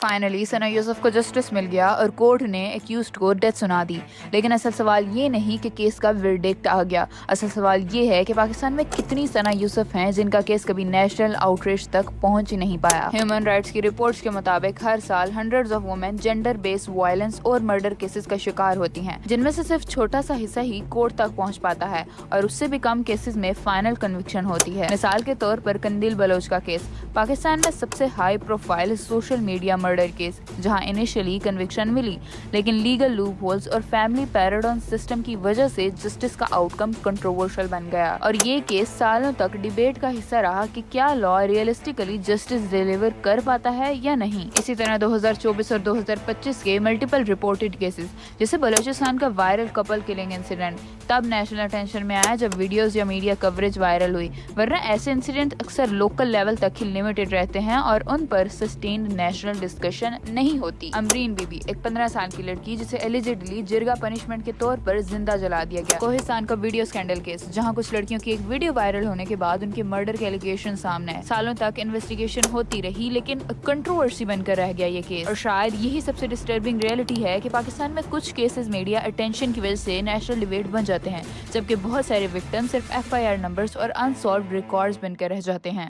Finally ثنا یوسف کو justice مل گیا اور کورٹ نے ایکیوزڈ کو ڈیتھ سنا دی، لیکن اصل سوال یہ نہیں کہ کیس کا ورڈکٹ آ گیا، اصل سوال یہ ہے کہ پاکستان میں کتنی ثنا یوسف ہیں جن کا کیس کبھی نیشنل آؤٹریچ تک پہنچ ہی نہیں پایا۔ ہیومن رائٹس کی رپورٹس کے مطابق ہر سال hundreds of women gender base violence اور مرڈر کیسز کا شکار ہوتی ہیں، جن میں سے صرف چھوٹا سا حصہ ہی کورٹ تک پہنچ پاتا ہے اور اس سے بھی کم کیسز میں فائنل کنوکشن ہوتی ہے۔ مثال کے طور پر قندیل بلوچ کا کیس پاکستان میں سب سے high profile social media murder case, جہاں انیشلی کنوکشن ملی لیکن لیگل لوپ ہولز اور فیملی پیراڈون سسٹم کی وجہ سے جسٹس کا آؤٹ کم کنٹروورشل بن گیا، اور یہ کیس سالوں تک ڈیبیٹ کا حصہ رہا کہ کیا لا ریئلسٹیکلی جسٹس ڈیلیور کر پاتا ہے یا نہیں۔ اسی طرح 2024 اور 2025 کے ملٹیپل رپورٹڈ کیسز جیسے بلوچستان کا وائرل کپل کلنگ انسیڈنٹ تب نیشنل اٹینشن میں آیا جب ویڈیوز یا میڈیا کوریج وائرل ہوئی، ورنہ ایسے انسیڈنٹ اکثر لوکل لیول تک ہی لمیٹڈ رہتے ہیں اور ان پر سسٹینڈ نیشنل ڈسکشن نہیں ہوتی۔ امرین بی بی، ایک 15 سال کی لڑکی جسے ایلیجڈلی جرگہ پنشمنٹ کے طور پر زندہ جلا دیا گیا۔ کوہستان کا ویڈیو اسکینڈل کیس، جہاں کچھ لڑکیوں کی ایک ویڈیو وائرل ہونے کے بعد ان کے مرڈر کے ایلیگیشن سامنے آئے، سالوں تک انویسٹیگیشن ہوتی رہی لیکن کنٹروورسی بن کر رہ گیا یہ کیس۔ اور شاید یہی سب سے ڈسٹربنگ ریئلٹی ہے کہ پاکستان میں کچھ کیسز میڈیا اٹینشن کی وجہ سے نیشنل ڈیبیٹ بن جاتے ہیں، جبکہ بہت سارے وکٹم صرف FIR نمبرز اور انسالوڈ ریکارڈز بن کر رہ جاتے ہیں۔